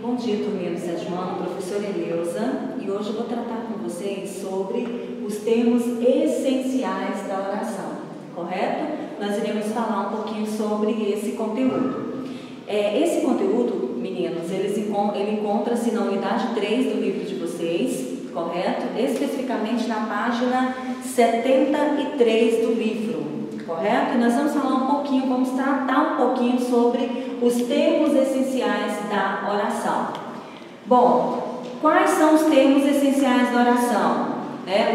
Bom dia, turminha do sétimo ano, professora Eleusa, e hoje eu vou tratar com vocês sobre os termos essenciais da oração, correto? Nós iremos falar um pouquinho sobre esse conteúdo. Esse conteúdo, meninos, ele encontra-se na unidade 3 do livro de vocês, correto? Especificamente na página 73 do livro, correto? E nós vamos falar um pouquinho, vamos tratar um pouquinho sobre os termos essenciais da oração. Bom, quais são os termos essenciais da oração?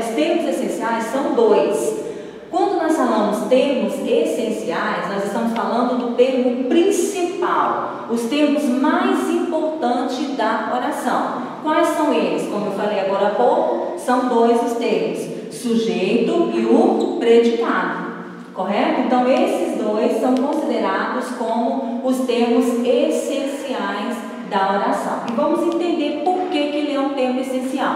Os termos essenciais são dois. Quando nós falamos termos essenciais, nós estamos falando do termo principal, os termos mais importantes da oração. Quais são eles? Como eu falei agora há pouco, são dois os termos, sujeito e o predicado. Correto? Então, esses dois são considerados como os termos essenciais da oração. E vamos entender por que ele é um termo essencial.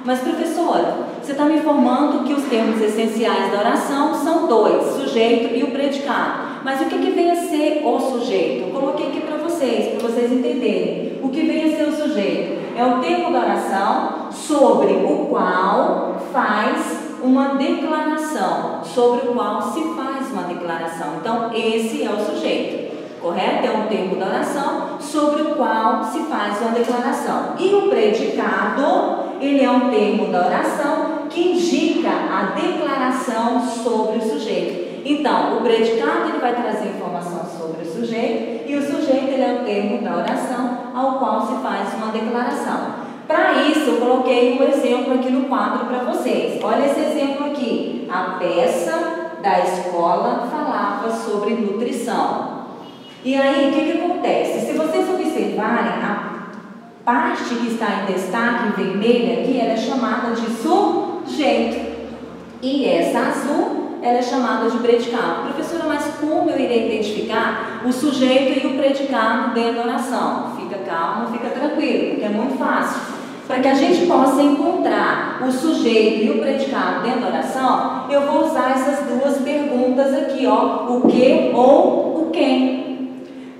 Mas, professora, você está me informando que os termos essenciais da oração são dois, sujeito e o predicado. Mas o que vem a ser o sujeito? Eu coloquei aqui para vocês entenderem. O que vem a ser o sujeito? É o termo da oração sobre o qual faz uma declaração, sobre o qual se faz uma declaração. Então, esse é o sujeito, correto? É um termo da oração sobre o qual se faz uma declaração. E o predicado, ele é um termo da oração que indica a declaração sobre o sujeito. Então, o predicado, ele vai trazer informação sobre o sujeito, e o sujeito, ele é o termo da oração ao qual se faz uma declaração. Para isso, eu coloquei um exemplo aqui no quadro para vocês. Olha esse exemplo aqui. A peça da escola falava sobre nutrição. E aí, o que acontece? Se vocês observarem, a parte que está em destaque, em vermelho aqui, ela é chamada de sujeito. E essa azul, ela é chamada de predicado. Professora, mas como eu irei identificar o sujeito e o predicado dentro da oração? Fica calmo, fica tranquilo, porque é muito fácil. Para que a gente possa encontrar o sujeito e o predicado dentro da oração, eu vou usar essas duas perguntas aqui, ó, o que ou o quem,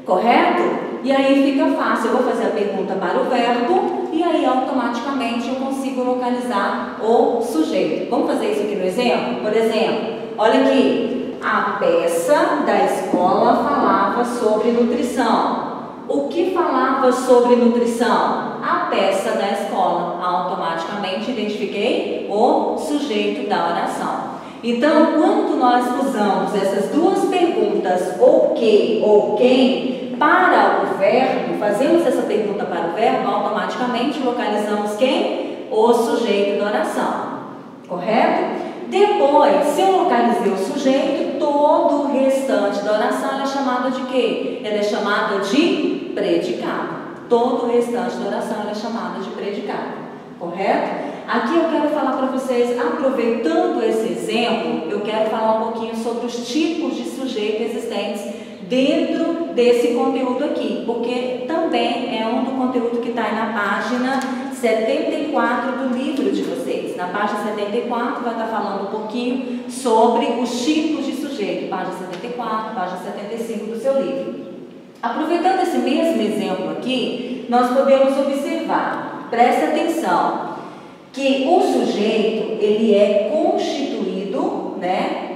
correto? E aí fica fácil, eu vou fazer a pergunta para o verbo e aí automaticamente eu consigo localizar o sujeito. Vamos fazer isso aqui no exemplo? Por exemplo, olha aqui, a peça da escola falava sobre nutrição. O que falava sobre nutrição? A peça da escola. Automaticamente identifiquei o sujeito da oração. Então, quando nós usamos essas duas perguntas, o que ou quem, para o verbo, fazemos essa pergunta para o verbo, automaticamente localizamos quem? O sujeito da oração. Correto? Depois, se eu localizei o sujeito, todo o restante da oração é chamada de quê? Ela é chamada de predicado. Todo o restante da oração é chamada de predicado. Correto? Aqui eu quero falar para vocês, aproveitando esse exemplo, eu quero falar um pouquinho sobre os tipos de sujeito existentes dentro desse conteúdo aqui, porque também é um do conteúdo que está aí na página 74 do livro de vocês. Na página 74 vai estar falando um pouquinho sobre os tipos de sujeito, página 74, página 75 do seu livro. Aproveitando esse mesmo exemplo aqui, nós podemos observar, presta atenção, que o sujeito, ele é constituído,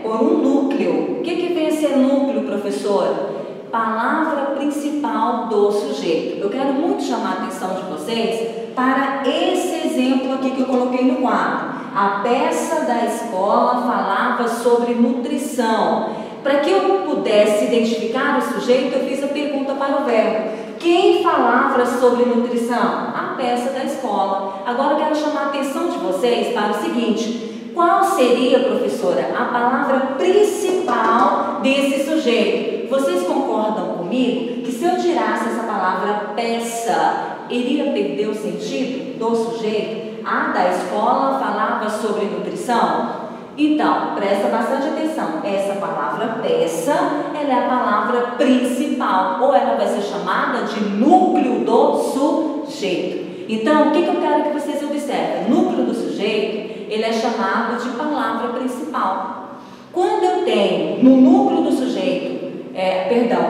por um núcleo. O que vem a ser núcleo, professora? Palavra principal do sujeito. Eu quero muito chamar a atenção de vocês para esse exemplo aqui que eu coloquei no quadro. A peça da escola falava sobre nutrição. Para que eu pudesse identificar o sujeito, eu fiz a pergunta para o verbo. Quem falava sobre nutrição? A peça da escola. Agora eu quero chamar a atenção de vocês para o seguinte: qual seria, professora, a palavra principal desse sujeito? Vocês concordam comigo que se eu tirasse essa palavra peça, iria perder o sentido do sujeito? A da escola falava sobre nutrição? Então, presta bastante atenção, essa palavra peça, ela é a palavra principal, ou ela vai ser chamada de núcleo do sujeito. Então, o que eu quero que vocês observem? Núcleo do sujeito, ele é chamado de palavra principal. Quando eu tenho no núcleo do sujeito,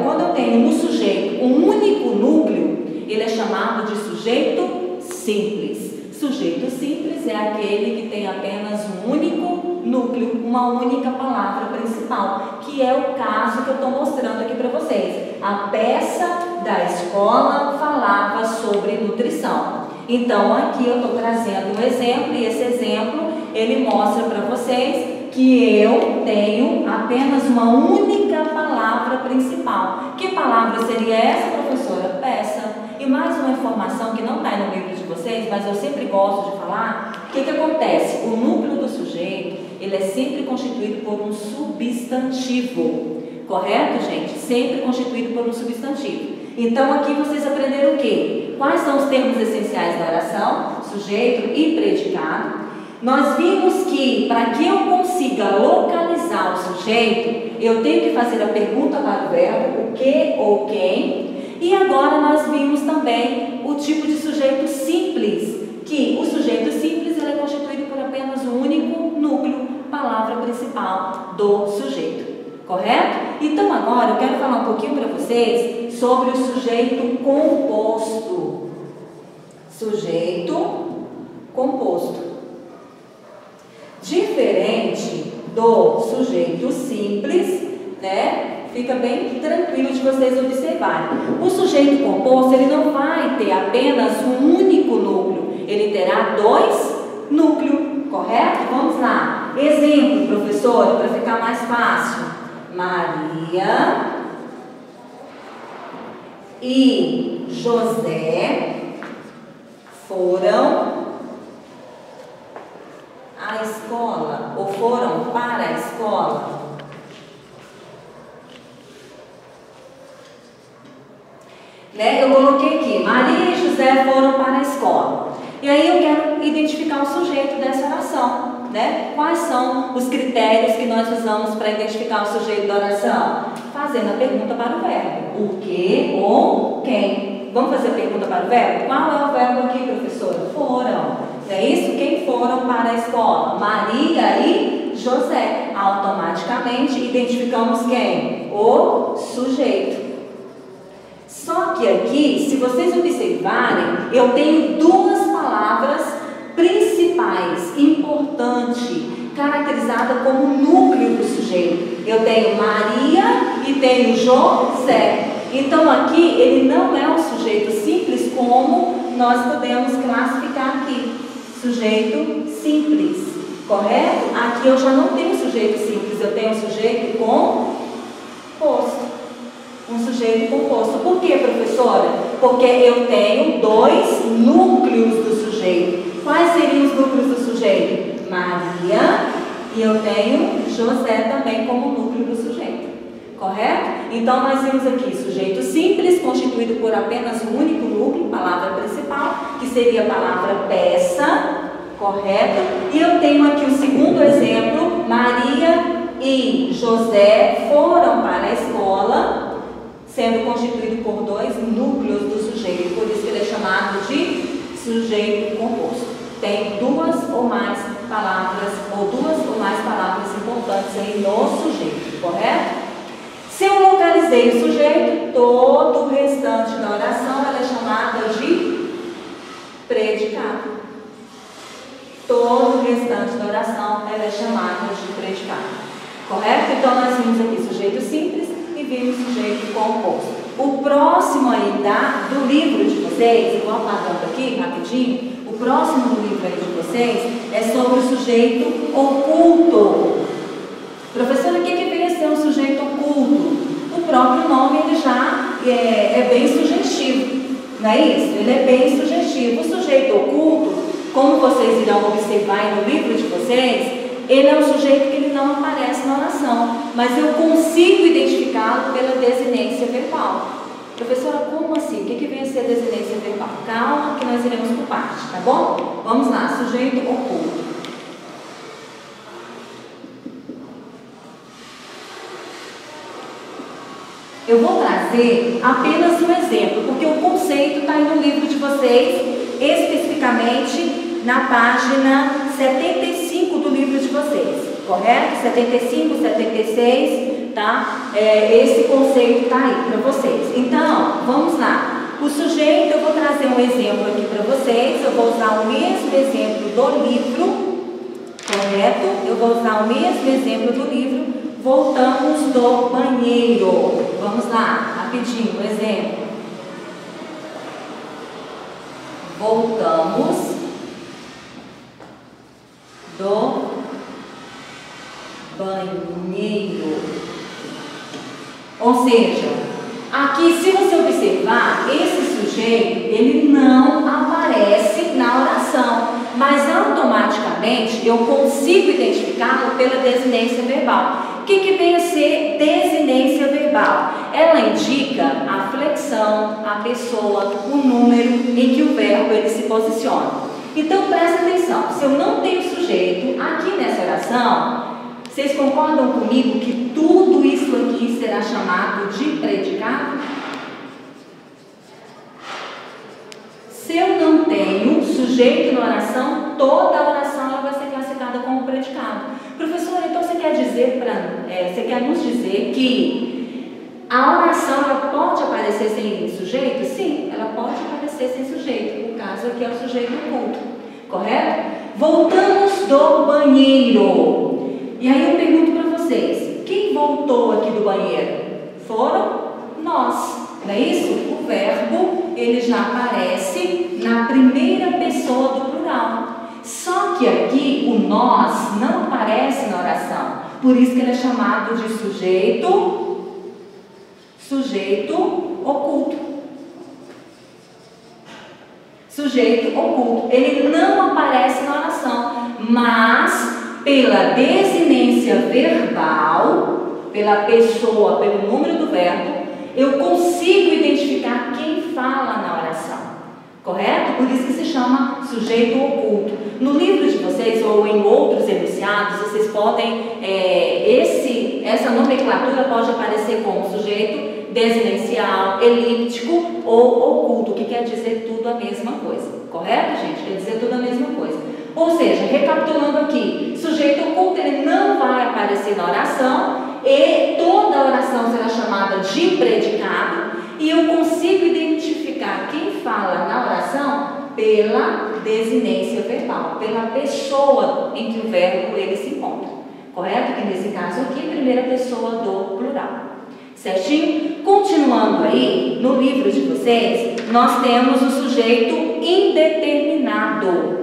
quando eu tenho no sujeito um único núcleo, ele é chamado de sujeito simples. Sujeito simples é aquele que tem apenas um único núcleo, uma única palavra principal, que é o caso que eu estou mostrando aqui para vocês. A peça da escola falava sobre nutrição. Então, aqui eu estou trazendo um exemplo, e esse exemplo, ele mostra para vocês que eu tenho apenas uma única palavra principal. Que palavra seria essa, professora? Peça. E mais uma informação que não está no livro de vocês, mas eu sempre gosto de falar. O que acontece? O núcleo do sujeito, ele é sempre constituído por um substantivo. Correto, gente? Sempre constituído por um substantivo. Então, aqui vocês aprenderam o quê? Quais são os termos essenciais da oração? Sujeito e predicado. Nós vimos que, para que eu consiga localizar o sujeito, eu tenho que fazer a pergunta para o verbo, o que ou quem. E agora nós vimos também o tipo de sujeito simples, que o sujeito simples ele é constituído por apenas um único núcleo, palavra principal do sujeito. Correto? Então agora eu quero falar um pouquinho para vocês sobre o sujeito composto. Sujeito composto. Diferente do sujeito simples, né? Fica bem tranquilo de vocês observarem. O sujeito composto, ele não vai ter apenas um único núcleo, ele terá dois núcleos, correto? Vamos lá. Exemplo, professora, para ficar mais fácil. Maria e José foram à escola, ou foram para a escola. Né? Eu coloquei aqui, Maria e José foram para a escola. E aí eu quero identificar o sujeito dessa oração. Né? Quais são os critérios que nós usamos para identificar o sujeito da oração? Fazendo a pergunta para o verbo. O que ou quem? Vamos fazer a pergunta para o verbo? Qual é o verbo aqui, professora? Foram. É isso? Quem foram para a escola? Maria e José. Automaticamente identificamos quem? O sujeito. Só que aqui, se vocês observarem, eu tenho duas palavras principais, importante, caracterizada como núcleo do sujeito. Eu tenho Maria e tenho José. Então aqui ele não é um sujeito simples como nós podemos classificar aqui. Sujeito simples, correto? Aqui eu já não tenho sujeito simples, eu tenho sujeito composto. Um sujeito composto. Por quê, professora? Porque eu tenho dois núcleos do sujeito. Quais seriam os núcleos do sujeito? Maria e eu tenho José também como núcleo do sujeito. Correto? Então nós vimos aqui sujeito simples, constituído por apenas um único núcleo, palavra principal, que seria a palavra peça. Correto? E eu tenho aqui o segundo exemplo, Maria e José foram para a escola, sendo constituído por dois núcleos do sujeito, por isso que ele é chamado de sujeito composto. Tem duas ou mais palavras, ou duas ou mais palavras importantes aí no sujeito, correto? Se eu localizei o sujeito, todo o restante da oração ela é chamada de predicado. Todo o restante da oração ela é chamada de predicado. Correto? Então nós vimos aqui sujeito simples e vimos sujeito composto. O próximo aí do livro de vocês, eu vou apagando aqui rapidinho, o próximo do livro aí de vocês é sobre o sujeito oculto. Professora, o que vem a ser um sujeito oculto? O próprio nome ele já é bem sugestivo, não é isso? Ele é bem sugestivo. O sujeito oculto, como vocês irão observar aí no livro de vocês, ele é um sujeito que ele não aparece na oração, mas eu consigo identificá-lo pela desinência verbal. Professora, como assim? O que vem a ser desinência verbal? Calma que nós iremos por parte, tá bom? Vamos lá, sujeito oculto. Eu vou trazer apenas um exemplo, porque o conceito está aí no livro de vocês, especificamente na página 75 do livro de vocês, correto? 75, 76, tá? Esse conceito está aí para vocês. Então, vamos lá. O sujeito, eu vou trazer um exemplo aqui para vocês. Eu vou usar o mesmo exemplo do livro, correto? Eu vou usar o mesmo exemplo do livro. Voltamos do banheiro. Vamos lá, rapidinho, um exemplo. Voltamos do banheiro. Ou seja, aqui, se você observar, esse sujeito, ele não aparece na oração, mas automaticamente eu consigo identificá-lo pela desinência verbal. O que vem a ser desinência verbal? Ela indica a flexão, a pessoa, o número em que o verbo ele se posiciona. Então, presta atenção, se eu não tenho sujeito aqui nessa oração, vocês concordam comigo que tudo isso aqui será chamado de predicado? Se eu não tenho sujeito na oração, toda a oração ela vai ser classificada como predicado. Professor, então você quer nos dizer que a oração ela pode aparecer sem sujeito? Sim, ela pode aparecer sem sujeito. O caso aqui é o sujeito oculto, correto? Voltamos do banheiro. E aí eu pergunto para vocês, quem voltou aqui do banheiro? Foram nós, não é isso? O verbo, ele já aparece na primeira pessoa do plural. Só que aqui o nós não aparece na oração. Por isso que ele é chamado de sujeito oculto. Sujeito oculto. Ele não aparece na oração, mas pela desinência verbal, pela pessoa, pelo número do verbo, eu consigo identificar quem fala na oração, correto? Por isso que se chama sujeito oculto. No livro de vocês ou em outros enunciados, vocês podem, essa nomenclatura pode aparecer como sujeito desinencial, elíptico ou oculto, que quer dizer tudo a mesma coisa, correto, gente? Quer dizer tudo a mesma coisa. Ou seja, recapitulando aqui, sujeito oculto ele não vai aparecer na oração e toda a oração será chamada de predicado e eu consigo identificar quem fala na oração pela desinência verbal, pela pessoa em que o verbo ele se encontra, correto? Que nesse caso aqui, primeira pessoa do plural. Certinho? Continuando aí, no livro de vocês, nós temos o sujeito indeterminado.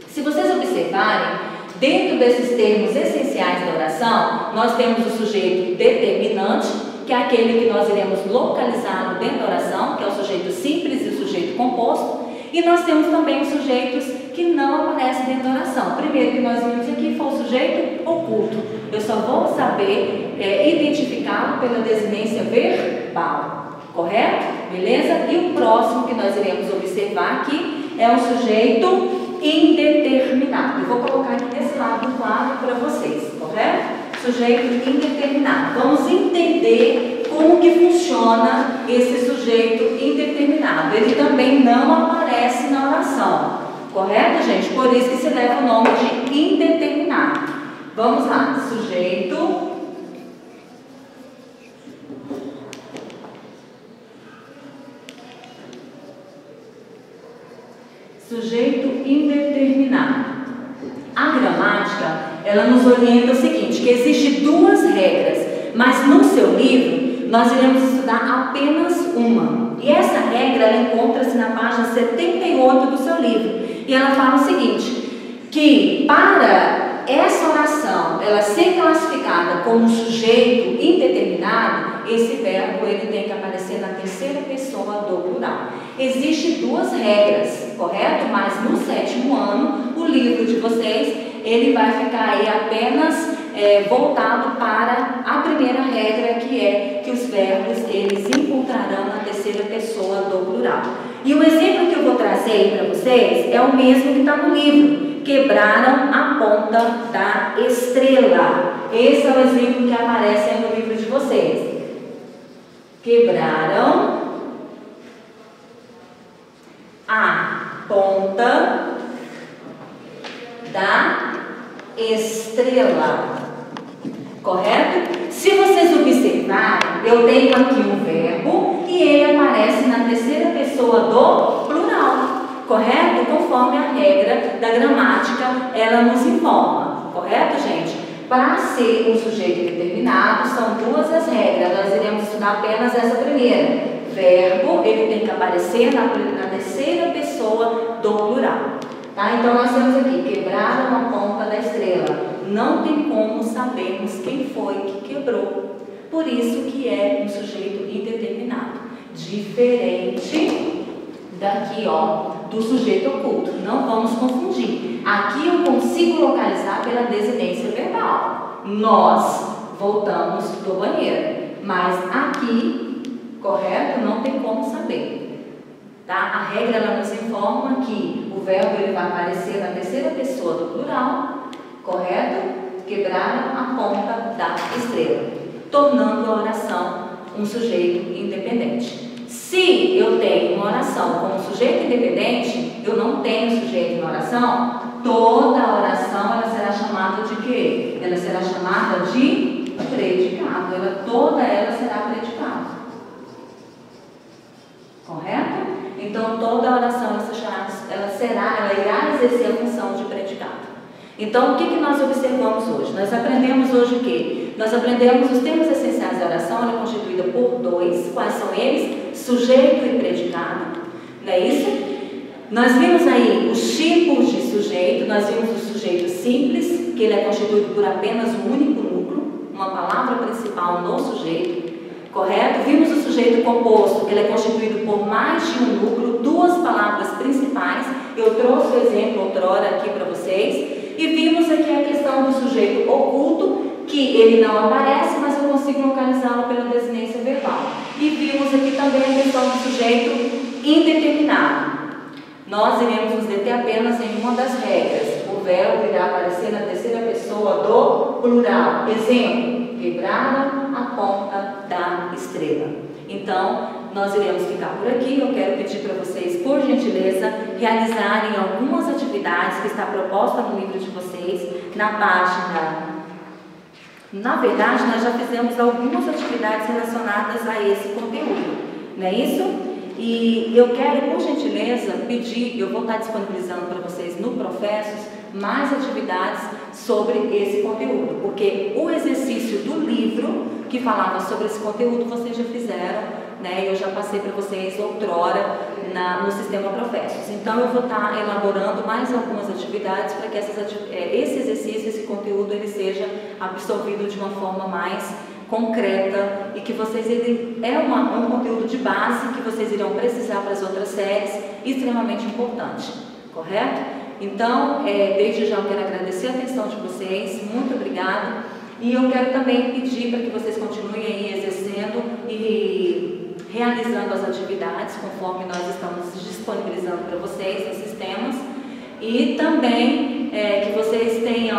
Se vocês observarem, dentro desses termos essenciais da oração, nós temos o sujeito determinante, que é aquele que nós iremos localizá-lo dentro da oração, que é o sujeito simples e o sujeito composto. E nós temos também os sujeitos que não aparecem dentro da oração. O primeiro que nós vimos aqui foi o sujeito oculto. Eu só vou saber identificá-lo pela desinência verbal, correto? Beleza? E o próximo que nós iremos observar aqui é o sujeito indeterminado. Eu vou colocar aqui desse lado do quadro para vocês, correto? Sujeito indeterminado. Vamos entender como que funciona esse sujeito indeterminado. Ele também não aparece na oração, correto, gente? Por isso que se leva o nome de indeterminado. Vamos lá, sujeito indeterminado. A gramática, ela nos orienta o seguinte, que existem duas regras, mas no seu livro nós iremos estudar apenas uma. E essa regra, ela encontra-se na página 78 do seu livro. E ela fala o seguinte, que para essa oração, ela ser classificada como sujeito indeterminado, esse verbo ele tem que aparecer na terceira pessoa do plural. Existem duas regras, correto? Mas no 7º ano, o livro de vocês, ele vai ficar aí apenas voltado para a primeira regra, que é que os verbos, eles encontrarão na terceira pessoa do plural. E o exemplo que eu vou trazer aí para vocês é o mesmo que está no livro. Quebraram a ponta da estrela. Esse é o exemplo que aparece aí no livro de vocês. Quebraram a ponta da estrela. Correto? Se vocês observarem, eu tenho aqui um verbo e ele aparece na terceira pessoa do plural, correto? Conforme a regra da gramática, ela nos informa, correto, gente? Para ser um sujeito indeterminado, são duas as regras, nós iremos estudar apenas essa primeira. Verbo, ele tem que aparecer na terceira pessoa do plural. Tá? Então, nós temos aqui, quebraram a ponta da estrela. Não tem como sabermos quem foi que quebrou. Por isso que é um sujeito indeterminado. Diferente daqui, ó, do sujeito oculto. Não vamos confundir. Aqui eu consigo localizar pela desinência verbal. Nós voltamos do banheiro. Mas aqui, correto? Não tem como saber. Tá? A regra ela nos informa que o verbo ele vai aparecer na terceira pessoa do plural, correto? Quebraram a ponta da estrela, tornando a oração um sujeito independente. Se eu tenho uma oração como sujeito independente, eu não tenho sujeito na oração, toda a oração ela será chamada de quê? Ela será chamada de predicado. Toda ela será predicado. Correto? Então, toda a oração ela irá exercer a função de predicado. Então, o que nós observamos hoje? Nós aprendemos hoje o quê? Nós aprendemos os termos essenciais da oração, ela é constituída por dois. Quais são eles? Sujeito e predicado. Não é isso? Nós vimos aí os tipos de sujeito. Nós vimos o sujeito simples, que ele é constituído por apenas um único núcleo, uma palavra principal no sujeito. Correto? Vimos o sujeito composto, que ele é constituído por mais de um núcleo, duas palavras principais. Eu trouxe o exemplo outrora aqui para vocês. E vimos aqui a questão do sujeito oculto, que ele não aparece, mas eu consigo localizá-lo pela desinência verbal. E vimos aqui também a questão do sujeito indeterminado. Nós iremos nos deter apenas em uma das regras. O verbo irá aparecer na terceira pessoa do plural. Exemplo, quebraram a ponta da estrela. Então, nós iremos ficar por aqui. Eu quero pedir para vocês, por gentileza, realizarem algumas atividades que está proposta no livro de vocês, na página. Na verdade, nós já fizemos algumas atividades relacionadas a esse conteúdo, não é isso? E eu quero, por gentileza, pedir, eu vou estar disponibilizando para vocês no Professos, mais atividades sobre esse conteúdo, porque o exercício do livro que falava sobre esse conteúdo vocês já fizeram, né? Eu já passei para vocês outrora no sistema Professos. Então eu vou estar elaborando mais algumas atividades para que esse exercício, esse conteúdo, ele seja absorvido de uma forma mais concreta e que vocês um conteúdo de base que vocês irão precisar para as outras séries, extremamente importante, correto? Então, desde já eu quero agradecer a atenção de vocês, muito obrigada, e eu quero também pedir para que vocês continuem aí exercendo e realizando as atividades conforme nós estamos disponibilizando para vocês nos sistemas, e também que vocês tenham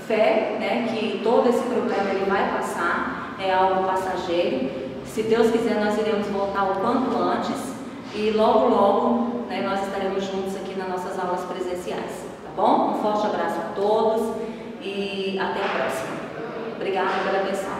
fé, né, que todo esse problema ele vai passar, é algo passageiro. Se Deus quiser, nós iremos voltar o quanto antes e logo, né, nós estaremos juntos aqui nas nossas aulas presenciais, tá bom? Um forte abraço a todos e até a próxima. Obrigada pela atenção.